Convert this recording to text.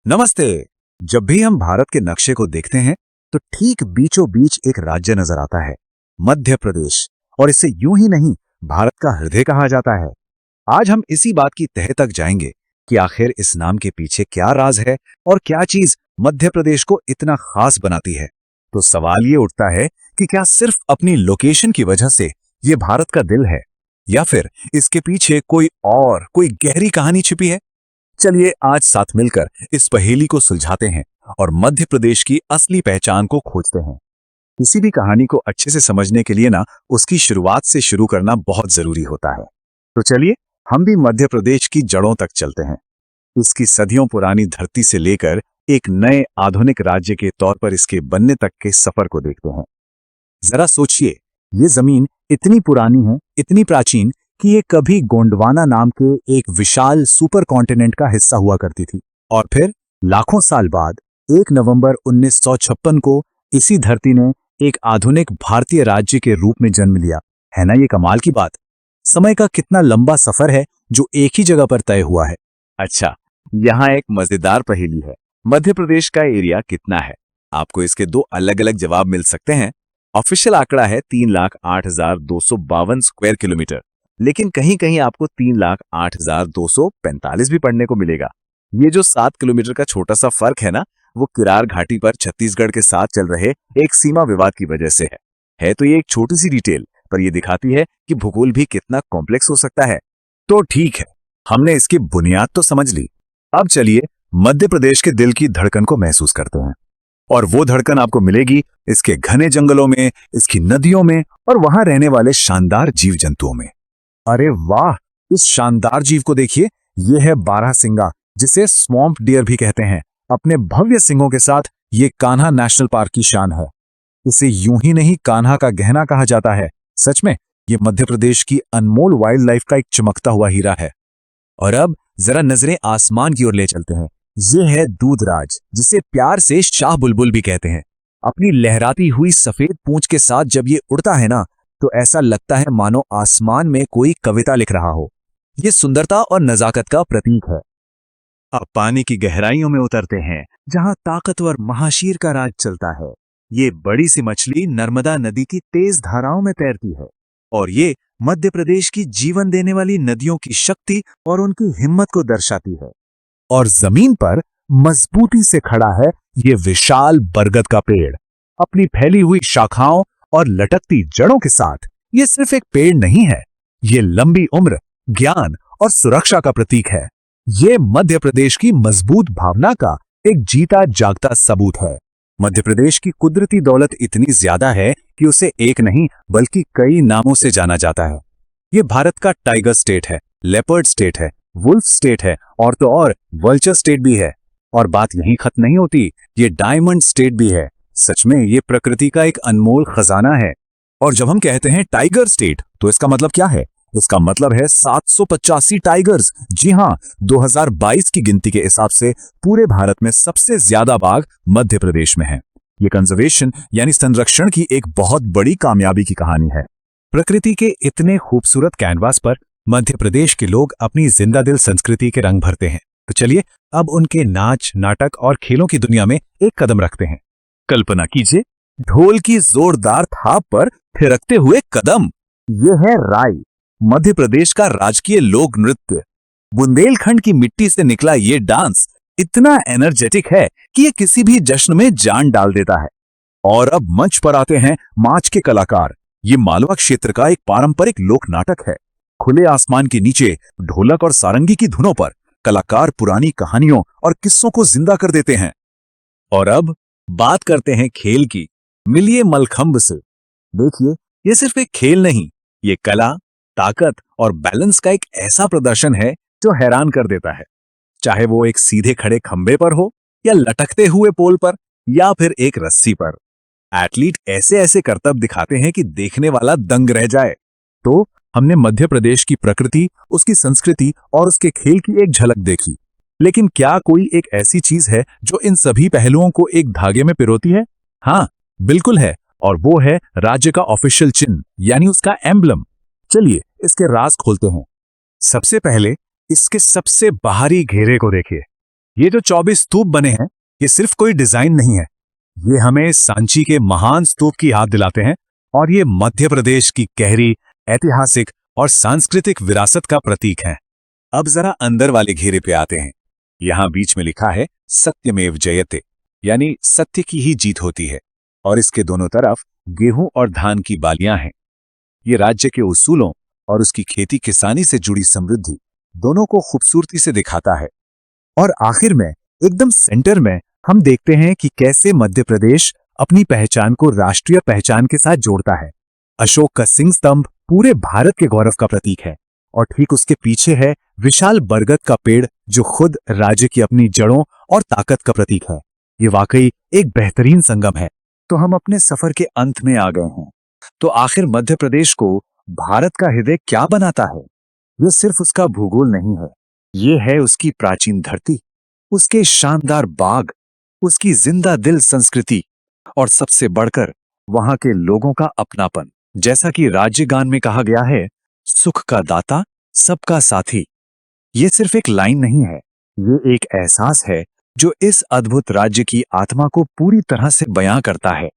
नमस्ते। जब भी हम भारत के नक्शे को देखते हैं तो ठीक बीचों बीच एक राज्य नजर आता है, मध्य प्रदेश। और इसे यूं ही नहीं, भारत का हृदय कहा जाता है। आज हम इसी बात की तह तक जाएंगे कि आखिर इस नाम के पीछे क्या राज है और क्या चीज मध्य प्रदेश को इतना खास बनाती है। तो सवाल ये उठता है कि क्या सिर्फ अपनी लोकेशन की वजह से ये भारत का दिल है, या फिर इसके पीछे कोई गहरी कहानी छिपी है। चलिए आज साथ मिलकर इस पहेली को सुलझाते हैं और मध्य प्रदेश की असली पहचान को खोजते हैं। किसी भी कहानी को अच्छे से समझने के लिए ना उसकी शुरुआत से शुरू करना बहुत जरूरी होता है। तो चलिए हम भी मध्य प्रदेश की जड़ों तक चलते हैं, इसकी सदियों पुरानी धरती से लेकर एक नए आधुनिक राज्य के तौर पर इसके बनने तक के सफर को देखते हैं। जरा सोचिए, ये जमीन इतनी पुरानी है, इतनी प्राचीन कि ये कभी गोंडवाना नाम के एक विशाल सुपर कॉन्टिनेंट का हिस्सा हुआ करती थी। और फिर लाखों साल बाद 1 नवंबर 1956 को इसी धरती ने एक आधुनिक भारतीय राज्य के रूप में जन्म लिया। है ना ये कमाल की बात। समय का कितना लंबा सफर है जो एक ही जगह पर तय हुआ है। अच्छा, यहाँ एक मजेदार पहेली है। मध्य प्रदेश का एरिया कितना है? आपको इसके दो अलग अलग जवाब मिल सकते हैं। ऑफिशियल आंकड़ा है 3,08,252 स्क्वायर किलोमीटर, लेकिन कहीं कहीं आपको 3,08,245 भी पढ़ने को मिलेगा। ये जो 7 किलोमीटर का छोटा सा फर्क है ना, वो किरार घाटी पर छत्तीसगढ़ के साथ चल रहे एक सीमा विवाद की वजह से है तो ये एक छोटी सी डिटेल, पर ये दिखाती है कि भूगोल भी कितना कॉम्प्लेक्स हो सकता है। तो ठीक है, हमने इसकी बुनियाद तो समझ ली। अब चलिए मध्य प्रदेश के दिल की धड़कन को महसूस करते हैं। और वो धड़कन आपको मिलेगी इसके घने जंगलों में, इसकी नदियों में और वहां रहने वाले शानदार जीव जंतुओं में। अरे वाह, इस शानदार जीव को देखिए। ये है बारहसिंगा, जिसे स्वॉम्प डियर भी कहते हैं। अपने भव्य सिंगों के साथ ये कान्हा नेशनल पार्क की शान है। इसे यूं ही नहीं कान्हा का गहना कहा जाता है। सच में ये मध्य प्रदेश की अनमोल वाइल्ड लाइफ का एक चमकता हुआ हीरा है। और अब जरा नजरें आसमान की ओर ले चलते हैं। ये है दूधराज, जिसे प्यार से शाह बुलबुल भी कहते हैं। अपनी लहराती हुई सफेद पूंछ के साथ जब ये उड़ता है ना, तो ऐसा लगता है मानो आसमान में कोई कविता लिख रहा हो। ये सुंदरता और नजाकत का प्रतीक है। अब पानी की गहराइयों में उतरते हैं, जहां ताकतवर महाशीर का राज चलता है। ये बड़ी सी मछली नर्मदा नदी की तेज धाराओं में तैरती है, और ये मध्य प्रदेश की जीवन देने वाली नदियों की शक्ति और उनकी हिम्मत को दर्शाती है। और जमीन पर मजबूती से खड़ा है ये विशाल बरगद का पेड़। अपनी फैली हुई शाखाओं और लटकती जड़ों के साथ ये सिर्फ एक पेड़ नहीं है, ये लंबी उम्र, ज्ञान और सुरक्षा का प्रतीक है। ये मध्य प्रदेश की मजबूत भावना का एक जीता जागता सबूत है। मध्य प्रदेश की कुदरती दौलत इतनी ज्यादा है कि उसे एक नहीं बल्कि कई नामों से जाना जाता है। ये भारत का टाइगर स्टेट है, लेपर्ड स्टेट है, वुल्फ स्टेट है, और तो और वल्चर स्टेट भी है। और बात यहीं खत्म नहीं होती, ये डायमंड स्टेट भी है। सच में ये प्रकृति का एक अनमोल खजाना है। और जब हम कहते हैं टाइगर स्टेट, तो इसका मतलब क्या है? इसका मतलब है 785 टाइगर्स। जी हाँ, 2022 की गिनती के हिसाब से पूरे भारत में सबसे ज्यादा बाघ मध्य प्रदेश में है। ये कंजर्वेशन यानी संरक्षण की एक बहुत बड़ी कामयाबी की कहानी है। प्रकृति के इतने खूबसूरत कैनवास पर मध्य प्रदेश के लोग अपनी जिंदा दिल संस्कृति के रंग भरते हैं। तो चलिए अब उनके नाच, नाटक और खेलों की दुनिया में एक कदम रखते हैं। कल्पना कीजिए, ढोल की जोरदार थाप पर थिरकते हुए कदम। ये है राई, मध्य प्रदेश का राजकीय लोक नृत्य। बुंदेलखंड की मिट्टी से निकला ये डांस इतना एनर्जेटिक है कि ये किसी भी जश्न में जान डाल देता है। और अब मंच पर आते हैं माच के कलाकार। ये मालवा क्षेत्र का एक पारंपरिक लोक नाटक है। खुले आसमान के नीचे ढोलक और सारंगी की धुनों पर कलाकार पुरानी कहानियों और किस्सों को जिंदा कर देते हैं। और अब बात करते हैं खेल की। मिलिए मलखंब से। देखिए, ये सिर्फ एक खेल नहीं, ये कला, ताकत और बैलेंस का एक ऐसा प्रदर्शन है जो हैरान कर देता है। चाहे वो एक सीधे खड़े खंबे पर हो, या लटकते हुए पोल पर, या फिर एक रस्सी पर, एथलीट ऐसे ऐसे करतब दिखाते हैं कि देखने वाला दंग रह जाए। तो हमने मध्य प्रदेश की प्रकृति, उसकी संस्कृति और उसके खेल की एक झलक देखी। लेकिन क्या कोई एक ऐसी चीज है जो इन सभी पहलुओं को एक धागे में पिरोती है? हाँ, बिल्कुल है। और वो है राज्य का ऑफिशियल चिन्ह, यानी उसका एम्बलम। चलिए इसके राज खोलते हैं। सबसे पहले इसके सबसे बाहरी घेरे को देखिए। ये जो 24 स्तूप बने हैं, ये सिर्फ कोई डिजाइन नहीं है। ये हमें सांची के महान स्तूप की याद दिलाते हैं और ये मध्य प्रदेश की गहरी ऐतिहासिक और सांस्कृतिक विरासत का प्रतीक है। अब जरा अंदर वाले घेरे पे आते हैं। यहाँ बीच में लिखा है सत्यमेव जयते, यानी सत्य की ही जीत होती है, और इसके दोनों तरफ गेहूं और धान की बालियां हैं। ये राज्य के उसूलों और उसकी खेती किसानी से जुड़ी समृद्धि दोनों को खूबसूरती से दिखाता है। और आखिर में एकदम सेंटर में हम देखते हैं कि कैसे मध्य प्रदेश अपनी पहचान को राष्ट्रीय पहचान के साथ जोड़ता है। अशोक का सिंह स्तंभ पूरे भारत के गौरव का प्रतीक है और ठीक उसके पीछे है विशाल बरगद का पेड़ जो खुद राज्य की अपनी जड़ों और ताकत का प्रतीक है। ये वाकई एक बेहतरीन संगम है। तो हम अपने सफर के अंत में आ गए हैं। तो आखिर मध्य प्रदेश को भारत का हृदय क्या बनाता है? ये सिर्फ उसका भूगोल नहीं है, ये है उसकी प्राचीन धरती, उसके शानदार बाग, उसकी जिंदा दिल संस्कृति और सबसे बढ़कर वहां के लोगों का अपनापन। जैसा कि राज्य गान में कहा गया है, सुख का दाता सबका साथी। ये सिर्फ एक लाइन नहीं है, ये एक एहसास है जो इस अद्भुत राज्य की आत्मा को पूरी तरह से बयां करता है।